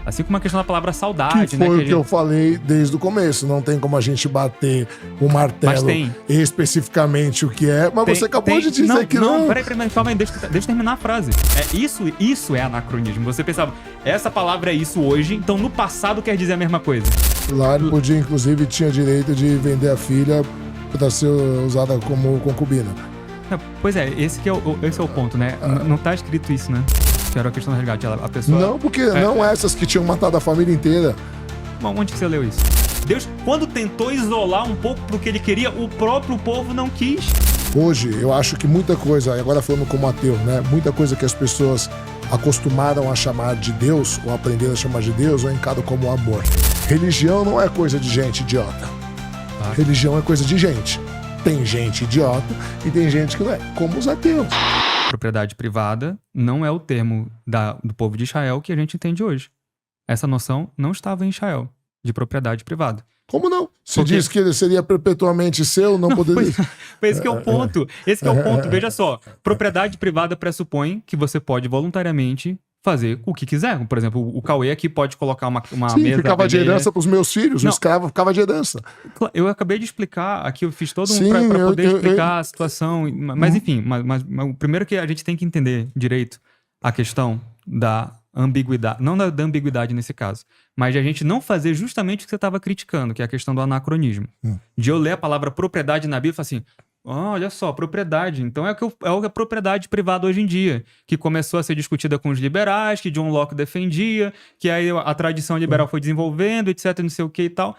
Assim como a questão da palavra Que saudade, foi né? o que eu falei desde o começo. Não tem como a gente bater o martelo especificamente o que é, mas você acabou de dizer que não. Peraí, calma aí, deixa eu terminar a frase. Isso é anacronismo. Você pensava, essa palavra é isso hoje, então no passado quer dizer a mesma coisa. Lá ele podia, inclusive, tinha direito de vender a filha para ser usada como concubina. Pois é, esse é o ponto, né? Não tá escrito isso, né? Que era a questão do resgate. A pessoa... Não, porque não essas que tinham matado a família inteira. Bom, onde que você leu isso? Deus, quando tentou isolar um pouco pro que ele queria, o próprio povo não quis. Hoje, eu acho que muita coisa, agora falando como ateu, né? Muita coisa que as pessoas acostumaram a chamar de Deus, ou aprenderam a chamar de Deus, eu encaro como amor. Religião não é coisa de gente idiota. Religião é coisa de gente. Tem gente idiota e tem gente que não é, como os ateus. Propriedade privada não é o termo do povo de Israel que a gente entende hoje. Essa noção não estava em Israel, de propriedade privada. Como não? Se diz que ele seria perpetuamente seu, não poderia... Esse que é o ponto. Esse que é o ponto. Veja só, propriedade privada pressupõe que você pode voluntariamente fazer o que quiser. Por exemplo, o Cauê aqui pode colocar uma Sim, mesa... ficava de herança pros meus filhos, o escravo ficava de herança. Eu acabei de explicar, aqui eu fiz todo pra poder explicar a situação, mas enfim, mas o primeiro que a gente tem que entender direito a questão da ambiguidade, não da ambiguidade nesse caso, mas de a gente não fazer justamente o que você estava criticando, que é a questão do anacronismo. De eu ler a palavra propriedade na Bíblia e falar assim, olha só, propriedade. Então é o que é propriedade privada hoje em dia, que começou a ser discutida com os liberais, que John Locke defendia, que aí a tradição liberal foi desenvolvendo, etc, não sei o que e tal.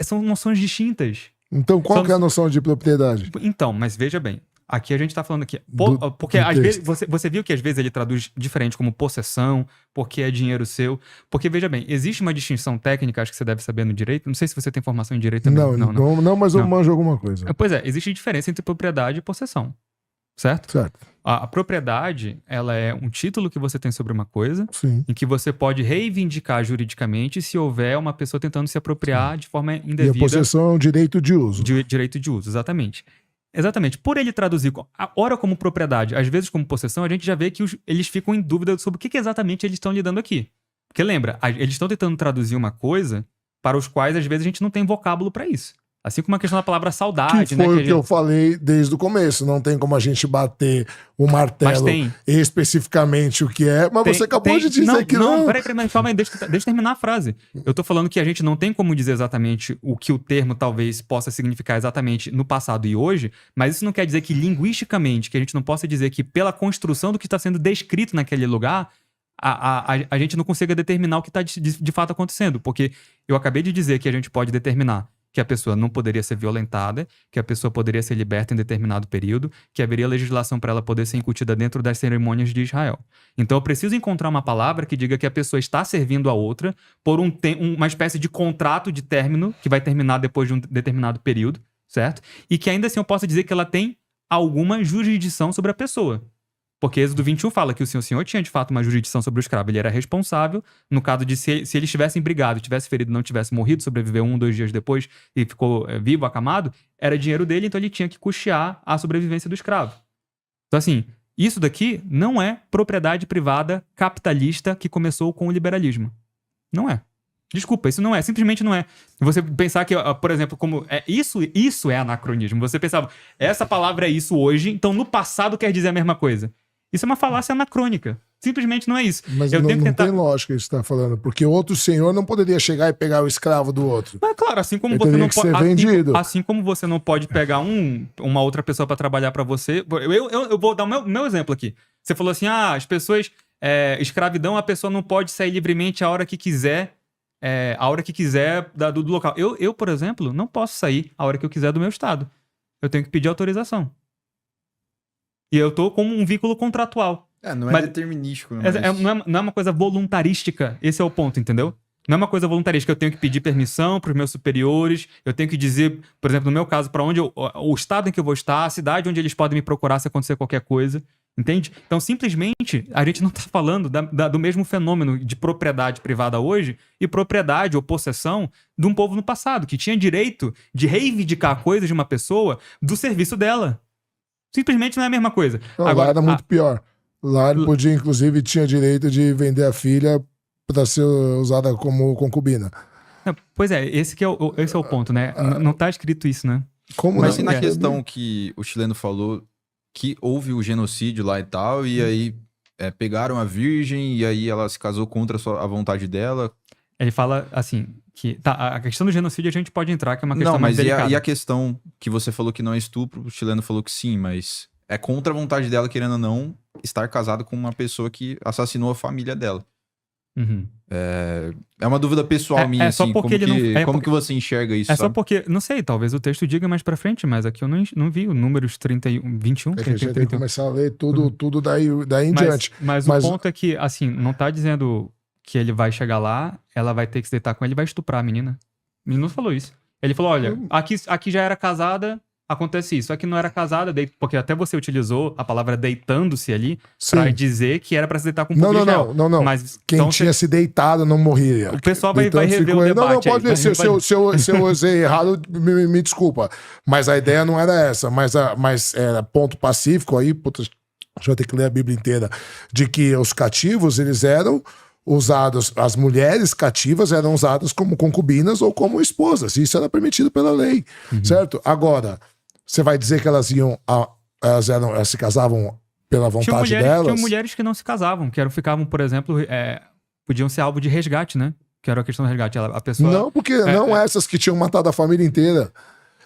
São noções distintas. Então qual que é a noção de propriedade? Então, mas veja bem, aqui a gente está falando aqui, porque às vezes, você viu que às vezes ele traduz diferente como possessão, porque é dinheiro seu, porque veja bem, existe uma distinção técnica, acho que você deve saber no direito, não sei se você tem formação em direito também. Não, mas eu manjo alguma coisa. Pois é, existe diferença entre propriedade e possessão, certo? Certo. A propriedade, ela é um título que você tem sobre uma coisa, Sim. em que você pode reivindicar juridicamente se houver uma pessoa tentando se apropriar de forma indevida. E a possessão é um direito de uso. Direito de uso, exatamente. Exatamente. Por ele traduzir, ora como propriedade, às vezes como possessão, a gente já vê que eles ficam em dúvida sobre o que exatamente eles estão lidando aqui. Porque lembra, eles estão tentando traduzir uma coisa para os quais, às vezes, a gente não tem vocábulo para isso. Assim como a questão da palavra saudade, que foi o que eu falei desde o começo. Não tem como a gente bater o martelo especificamente o que é, mas você acabou de dizer que não. Peraí, calma aí, deixa eu terminar a frase. Eu tô falando que a gente não tem como dizer exatamente o que o termo talvez possa significar exatamente no passado e hoje, mas isso não quer dizer que linguisticamente, que a gente não possa dizer que pela construção do que está sendo descrito naquele lugar, a gente não consiga determinar o que está de fato acontecendo. Porque eu acabei de dizer que a gente pode determinar que a pessoa não poderia ser violentada, que a pessoa poderia ser liberta em determinado período, que haveria legislação para ela poder ser incutida dentro das cerimônias de Israel. Então eu preciso encontrar uma palavra que diga que a pessoa está servindo a outra por uma espécie de contrato de término, que vai terminar depois de um determinado período, certo? E que ainda assim eu possa dizer que ela tem alguma jurisdição sobre a pessoa. Porque Êxodo 21 fala que o Senhor tinha de fato uma jurisdição sobre o escravo. Ele era responsável no caso de se eles tivessem brigado, tivesse ferido, não tivesse morrido, sobreviveu 1 ou 2 dias depois e ficou vivo, acamado, era dinheiro dele, então ele tinha que custear a sobrevivência do escravo. Então assim, isso daqui não é propriedade privada capitalista que começou com o liberalismo. Não é. Desculpa, isso não é, simplesmente não é. Você pensar que, por exemplo, como isso é anacronismo. Você pensava, essa palavra é isso hoje, então no passado quer dizer a mesma coisa. Isso é uma falácia anacrônica. Simplesmente não é isso. Mas não tem lógica isso que você está falando, porque outro senhor não poderia chegar e pegar o escravo do outro. Mas claro, assim como você não pode, assim como você não pode pegar uma outra pessoa para trabalhar para você. Eu vou dar o meu exemplo aqui. Você falou assim, as pessoas, escravidão, a pessoa não pode sair livremente a hora que quiser. Do local. Eu, por exemplo, não posso sair a hora que eu quiser do meu estado. Eu tenho que pedir autorização. E eu tô como um vínculo contratual. Não é determinístico. Não é uma coisa voluntarística. Esse é o ponto, entendeu? Não é uma coisa voluntarística. Eu tenho que pedir permissão para os meus superiores. Eu tenho que dizer, por exemplo, no meu caso, para onde o estado em que eu vou estar, a cidade onde eles podem me procurar se acontecer qualquer coisa. Entende? Então, simplesmente, a gente não está falando do mesmo fenômeno de propriedade privada hoje e propriedade ou possessão de um povo no passado, que tinha direito de reivindicar coisas de uma pessoa do serviço dela. Simplesmente não é a mesma coisa. Agora, lá era muito pior. Lá ele podia, inclusive, tinha direito de vender a filha para ser usada como concubina. Pois é, esse é o ponto, né? Não tá escrito isso, né? Como Mas não? e na questão que o chileno falou que houve o genocídio lá e tal, e aí pegaram a virgem, e aí ela se casou contra a vontade dela. Ele fala assim, que a questão do genocídio a gente pode entrar, que é uma questão Não, mais mas delicada. e a questão que você falou que não é estupro, o chileno falou que sim, mas é contra a vontade dela, querendo ou não, estar casado com uma pessoa que assassinou a família dela. Uhum. É uma dúvida pessoal minha, só assim, porque como que você enxerga isso, É só sabe? porque, não sei, talvez o texto diga mais pra frente, mas aqui eu não vi o números 31, 21, É que a gente tem que 31. começar a ler tudo daí em diante. Mas o ponto é que, assim, não tá dizendo que ele vai chegar lá, ela vai ter que se deitar com ele e vai estuprar a menina. Ele não falou isso. Ele falou, olha, aqui já era casada, acontece isso. Aqui não era casada, porque até você utilizou a palavra deitando-se ali pra dizer que era pra se deitar com o povo de Israel. Não. Mas, Quem então, tinha se deitado não morria. o pessoal vai Deitando-se rever com o ele. debate. Não, pode ver. Se eu usei errado, me desculpa. Mas a ideia não era essa. Mas era ponto pacífico aí, puta, a gente vai ter que ler a Bíblia inteira, de que os cativos, eles eram usados, as mulheres cativas eram usadas como concubinas ou como esposas. Isso era permitido pela lei, certo? Agora, você vai dizer que elas se casavam pela vontade delas? Tinha mulheres que não se casavam, ficavam, por exemplo, podiam ser alvo de resgate, né? Que era a questão do resgate. A pessoa... Não, porque essas que tinham matado a família inteira.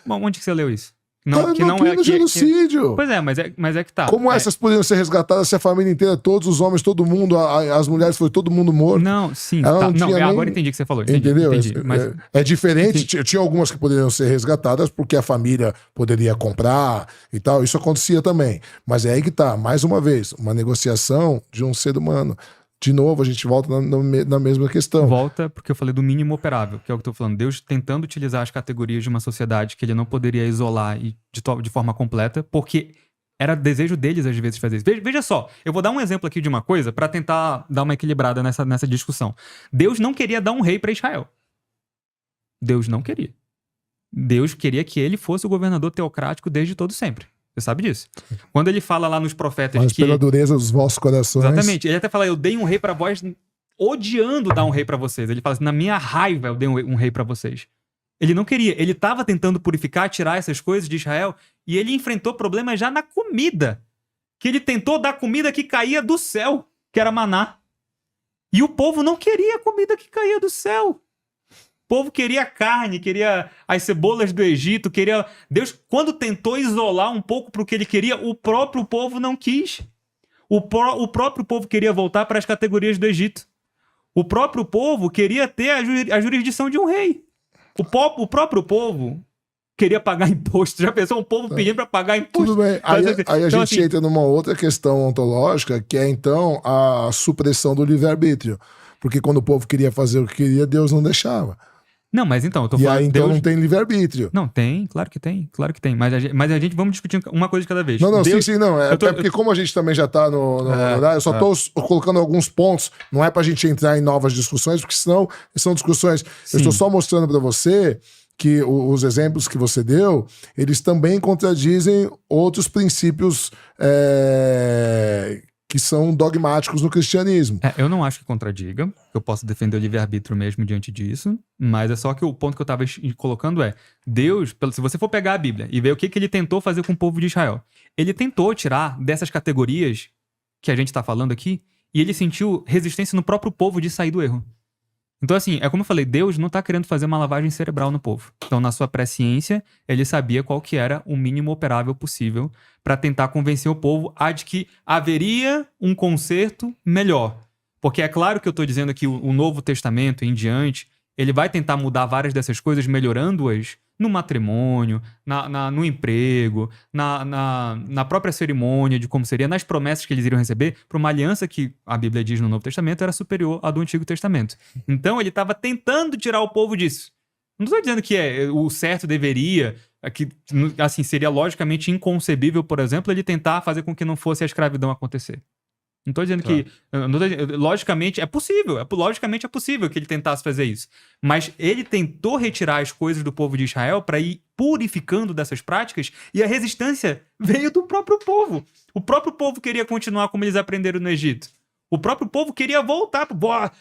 Bom, onde que você leu isso? No genocídio. Pois é, mas é que tá. Como essas poderiam ser resgatadas se a família inteira, todos os homens, todo mundo, as mulheres, foi todo mundo morto? Não, sim. Ela Tá. nem... Agora entendi o que você falou. Entendeu? Entendi, mas... É diferente. Tinha algumas que poderiam ser resgatadas porque a família poderia comprar e tal. Isso acontecia também. Mas é aí que tá, mais uma vez, uma negociação de um ser humano. De novo, a gente volta na mesma questão. Volta porque eu falei do mínimo operável, que é o que eu tô falando. Deus tentando utilizar as categorias de uma sociedade que ele não poderia isolar de forma completa, porque era desejo deles, às vezes, fazer isso. Veja só, eu vou dar um exemplo aqui de uma coisa para tentar dar uma equilibrada nessa discussão. Deus não queria dar um rei para Israel. Deus não queria. Deus queria que ele fosse o governador teocrático desde todo sempre. Você sabe disso. Quando ele fala lá nos profetas mas que... pela dureza dos vossos corações... Exatamente. Ele até fala, eu dei um rei pra vós, odiando dar um rei pra vocês. Ele fala assim, na minha raiva eu dei um rei pra vocês. Ele não queria. Ele estava tentando purificar, tirar essas coisas de Israel, e ele enfrentou problemas já na comida. Que ele tentou dar comida que caía do céu, que era maná. E o povo não queria a comida que caía do céu. O povo queria carne, queria as cebolas do Egito, queria... Deus, quando tentou isolar um pouco para o que ele queria, o próprio povo não quis. O próprio povo queria voltar para as categorias do Egito. O próprio povo queria ter a jurisdição de um rei. O próprio povo queria pagar imposto. Já pensou um povo pedindo para pagar imposto? Tudo bem. Aí a então, gente entra numa outra questão ontológica, que é então a supressão do livre-arbítrio. Porque quando o povo queria fazer o que queria, Deus não deixava. Não, mas então, eu tô falando... E aí, então, Deus... não tem livre-arbítrio. Não, tem, claro que tem. Mas a gente vamos discutir uma coisa de cada vez. Não, sim, não. Até porque como a gente também já tá no horário, eu só tô colocando alguns pontos, não é pra gente entrar em novas discussões, porque senão são discussões... Sim. Eu estou só mostrando pra você que os exemplos que você deu, eles também contradizem outros princípios que são dogmáticos no cristianismo. Eu não acho que contradiga. Eu posso defender o livre-arbítrio mesmo diante disso, mas é só que o ponto que eu estava colocando é, Deus, se você for pegar a Bíblia e ver o que ele tentou fazer com o povo de Israel, ele tentou tirar dessas categorias que a gente está falando aqui, e ele sentiu resistência no próprio povo de sair do erro. Então, assim, é como eu falei, Deus não está querendo fazer uma lavagem cerebral no povo. Então, na sua presciência, ele sabia qual que era o mínimo operável possível para tentar convencer o povo de que haveria um conserto melhor. Porque é claro que eu estou dizendo que o Novo Testamento em diante, ele vai tentar mudar várias dessas coisas, melhorando-as no matrimônio, no emprego, na própria cerimônia de como seria, nas promessas que eles iriam receber, para uma aliança que a Bíblia diz no Novo Testamento era superior à do Antigo Testamento. Então ele estava tentando tirar o povo disso. Não estou dizendo que o certo deveria, que assim, seria logicamente inconcebível, por exemplo, ele tentar fazer com que não fosse a escravidão acontecer. Não estou dizendo que... Logicamente é possível. Logicamente é possível que ele tentasse fazer isso. Mas ele tentou retirar as coisas do povo de Israel para ir purificando dessas práticas, e a resistência veio do próprio povo. O próprio povo queria continuar como eles aprenderam no Egito. O próprio povo queria voltar.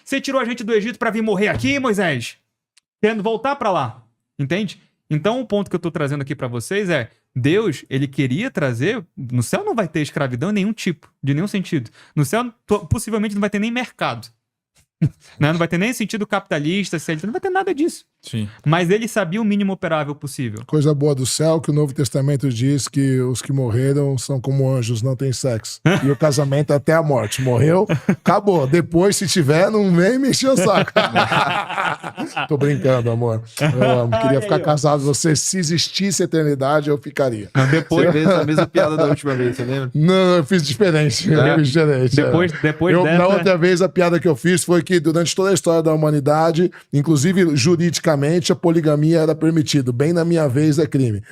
Você tirou a gente do Egito para vir morrer aqui, Moisés? Querendo voltar para lá. Entende? Então, o ponto que eu tô trazendo aqui para vocês é: Deus, ele queria trazer... No céu não vai ter escravidão nenhum tipo, de nenhum sentido. No céu, possivelmente, não vai ter nem mercado. Não vai ter nem sentido capitalista, não vai ter nada disso. Sim. Mas ele sabia o mínimo operável possível. Coisa boa do céu que o Novo Testamento diz que os que morreram são como anjos, não tem sexo. E o casamento até a morte. Morreu, acabou. Depois, se tiver, não vem mexer o saco. Tô brincando, amor. Eu amo. Queria ficar casado com você. Se existisse eternidade, eu ficaria. Depois fez a mesma piada da última vez, você lembra? Não, eu fiz diferente. Eu fiz diferente. Depois dessa... Na outra vez, a piada que eu fiz foi que durante toda a história da humanidade, inclusive juridicamente, a poligamia era permitida. Bem na minha vez é crime.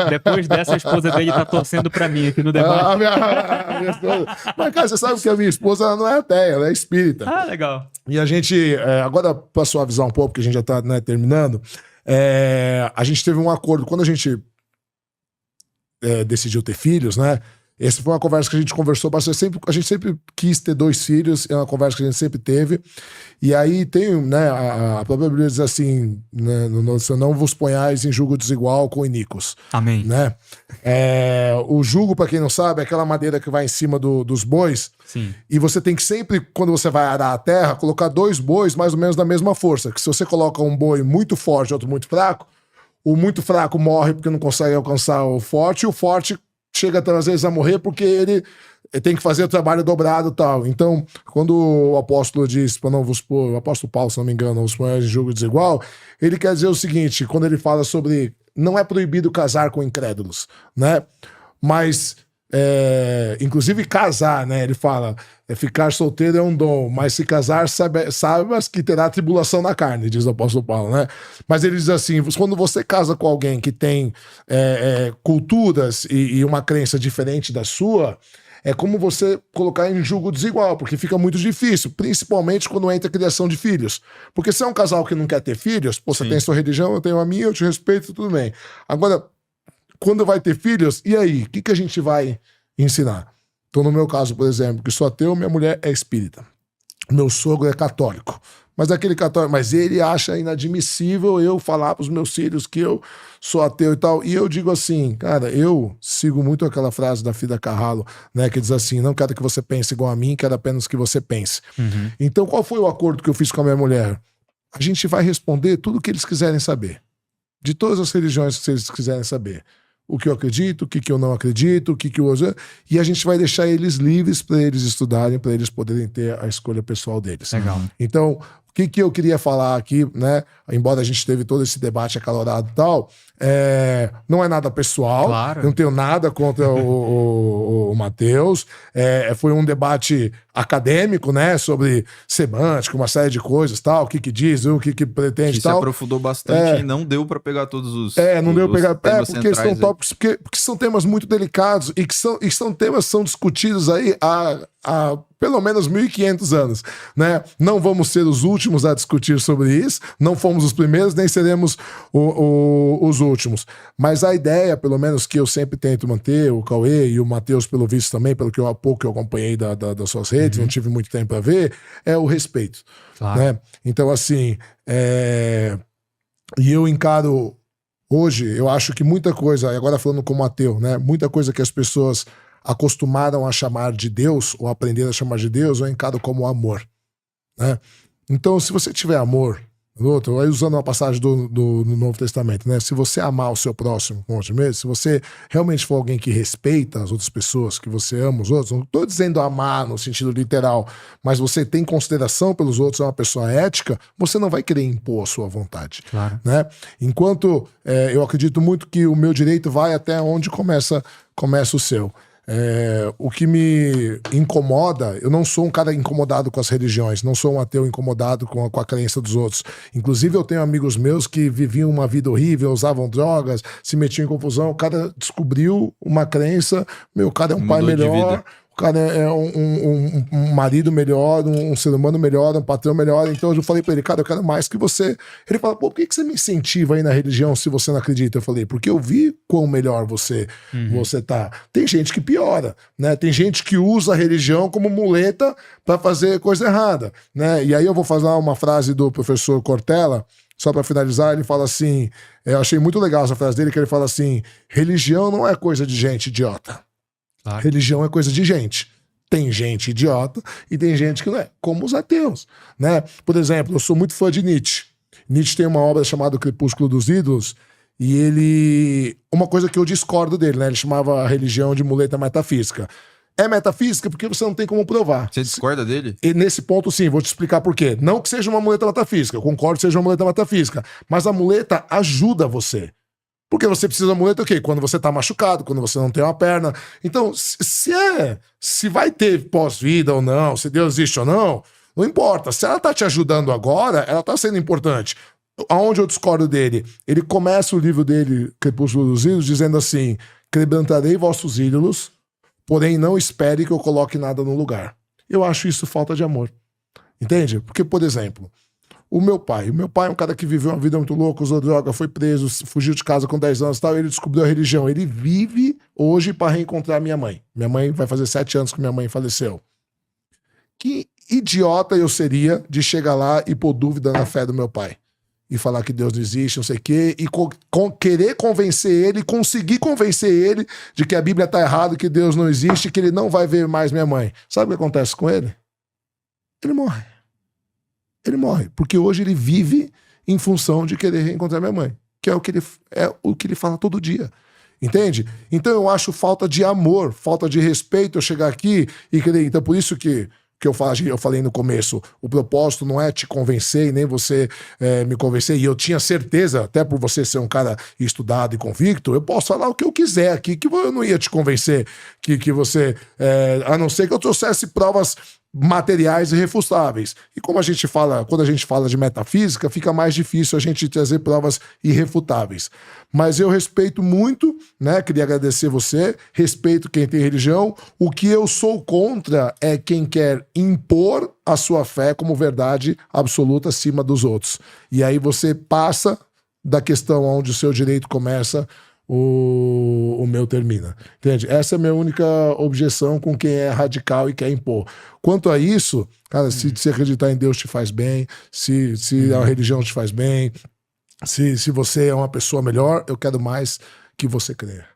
Depois dessa, a esposa dele tá torcendo pra mim aqui no debate. Minha esposa... Mas, cara, você sabe que a minha esposa ela não é ateia, ela é espírita. Ah, legal. E a gente, agora pra suavizar um pouco, porque a gente já tá, né, terminando, a gente teve um acordo. Quando a gente decidiu ter filhos, né? Essa foi uma conversa que a gente conversou bastante. A gente sempre quis ter 2 filhos, é uma conversa que a gente sempre teve. E aí tem, né, a própria Bíblia diz assim, né, não vos ponhais em julgo desigual com iníquos. Amém. Né? O jugo, pra quem não sabe, é aquela madeira que vai em cima dos bois. Sim. E você tem que sempre, quando você vai arar a terra, colocar 2 bois mais ou menos da mesma força. Que se você coloca um boi muito forte e outro muito fraco, o muito fraco morre porque não consegue alcançar o forte, e o forte chega às vezes a morrer porque ele tem que fazer o trabalho dobrado e tal. Então, quando o apóstolo diz para não vos pôr, o apóstolo Paulo, se não me engano, os ponhais em julgo desigual, ele quer dizer o seguinte, quando ele fala sobre não é proibido casar com incrédulos, né? Mas inclusive casar, né? Ele fala, ficar solteiro é um dom, mas se casar, saibas que terá tribulação na carne, diz o apóstolo Paulo, né? Mas ele diz assim, quando você casa com alguém que tem culturas e uma crença diferente da sua, é como você colocar em julgo desigual, porque fica muito difícil, principalmente quando entra a criação de filhos. Porque se é um casal que não quer ter filhos, pô, você tem sua religião, eu tenho a minha, eu te respeito, tudo bem. Agora, quando vai ter filhos, e aí? O que a gente vai ensinar? Então, no meu caso, por exemplo, que sou ateu, minha mulher é espírita. Meu sogro é católico. Mas ele acha inadmissível eu falar pros meus filhos que eu sou ateu e tal. E eu digo assim, cara, eu sigo muito aquela frase da Frida Kahlo, né, que diz assim, não quero que você pense igual a mim, quero apenas que você pense. Uhum. Então, qual foi o acordo que eu fiz com a minha mulher? A gente vai responder tudo o que eles quiserem saber. De todas as religiões que eles quiserem saber. O que eu acredito, o que eu não acredito, o que eu uso. E a gente vai deixar eles livres para eles estudarem, para eles poderem ter a escolha pessoal deles. Legal. Então, o que eu queria falar aqui, né? Embora a gente teve todo esse debate acalorado e tal, não é nada pessoal. Claro. Não tenho nada contra o Matheus. Foi um debate acadêmico, né? Sobre semântica, uma série de coisas, tal. O que diz, o que pretende, tal. Se aprofundou bastante e não deu para pegar todos os não deu para pegar, porque são tópicos, porque são temas muito delicados e que são temas que são discutidos aí há pelo menos 1.500 anos, né? Não vamos ser os últimos a discutir sobre isso, não fomos os primeiros, nem seremos os últimos. Mas a ideia, pelo menos que eu sempre tento manter, o Cauê e o Matheus, pelo visto também, pelo que eu há pouco eu acompanhei das suas redes, não tive muito tempo para ver, é o respeito. Claro. Né? Então, assim, e eu encaro hoje, eu acho que muita coisa, agora falando como ateu, né? Muita coisa que as pessoas acostumaram a chamar de Deus, ou aprender a chamar de Deus, eu encaro como amor, né? Então, se você tiver amor, aí usando uma passagem do Novo Testamento, né? Se você amar o seu próximo com outro mesmo, se você realmente for alguém que respeita as outras pessoas, que você ama os outros, não estou dizendo amar no sentido literal, mas você tem consideração pelos outros, é uma pessoa ética, você não vai querer impor a sua vontade. Claro. Né? Enquanto eu acredito muito que o meu direito vai até onde começa o seu. O que me incomoda, eu não sou um cara incomodado com as religiões, não sou um ateu incomodado com a crença dos outros. Inclusive eu tenho amigos meus que viviam uma vida horrível, usavam drogas, se metiam em confusão. O cara descobriu uma crença, o cara é um pai melhor, O cara é um marido melhor, um ser humano melhor, um patrão melhor. Então eu falei pra ele, cara, eu quero mais que você. Ele fala, pô, por que você me incentiva aí na religião se você não acredita? Eu falei, porque eu vi quão melhor você tá. Tem gente que piora, né? Tem gente que usa a religião como muleta pra fazer coisa errada, né? E aí eu vou fazer uma frase do professor Cortella, só pra finalizar, ele fala assim, eu achei muito legal essa frase dele, que ele fala assim, religião não é coisa de gente idiota. Claro. Religião é coisa de gente. Tem gente idiota e tem gente que não é, como os ateus, né? Por exemplo, eu sou muito fã de Nietzsche. Nietzsche tem uma obra chamada O Crepúsculo dos Ídolos e ele... Uma coisa que eu discordo dele, né? Ele chamava a religião de muleta metafísica. É metafísica porque você não tem como provar. Você discorda dele? E nesse ponto, sim, vou te explicar por quê. Não que seja uma muleta metafísica, eu concordo que seja uma muleta metafísica, mas a muleta ajuda você. Porque você precisa da muleta o quê? Quando você tá machucado, quando você não tem uma perna. Então, se vai ter pós-vida ou não, se Deus existe ou não, não importa. Se ela tá te ajudando agora, ela tá sendo importante. Aonde eu discordo dele? Ele começa o livro dele, Crepúsculo dos Ídolos, dizendo assim, quebrantarei vossos ídolos, porém não espere que eu coloque nada no lugar. Eu acho isso falta de amor. Entende? Porque, por exemplo... O meu pai é um cara que viveu uma vida muito louca, usou droga, foi preso, fugiu de casa com 10 anos e tal, ele descobriu a religião. Ele vive hoje para reencontrar minha mãe. Minha mãe vai fazer 7 anos que minha mãe faleceu. Que idiota eu seria de chegar lá e pôr dúvida na fé do meu pai. E falar que Deus não existe, não sei o quê, e querer convencer ele, conseguir convencer ele de que a Bíblia tá errada, que Deus não existe, que ele não vai ver mais minha mãe. Sabe o que acontece com ele? Ele morre. Ele morre, porque hoje ele vive em função de querer reencontrar minha mãe, que é o que ele fala todo dia, entende? Então eu acho falta de amor, falta de respeito eu chegar aqui e querer... Então por isso que eu falei no começo, o propósito não é te convencer e nem você me convencer, e eu tinha certeza, até por você ser um cara estudado e convicto, eu posso falar o que eu quiser aqui, que eu não ia te convencer, que você, a não ser que eu trouxesse provas materiais irrefutáveis. E como quando a gente fala de metafísica, fica mais difícil a gente trazer provas irrefutáveis. Mas eu respeito muito, né? Queria agradecer você, respeito quem tem religião. O que eu sou contra é quem quer impor a sua fé como verdade absoluta acima dos outros. E aí você passa da questão onde o seu direito começa, o meu termina. Entende? Essa é a minha única objeção com quem é radical e quer impor. Quanto a isso, cara, se acreditar em Deus te faz bem, se a religião te faz bem, se você é uma pessoa melhor, eu quero mais que você creia.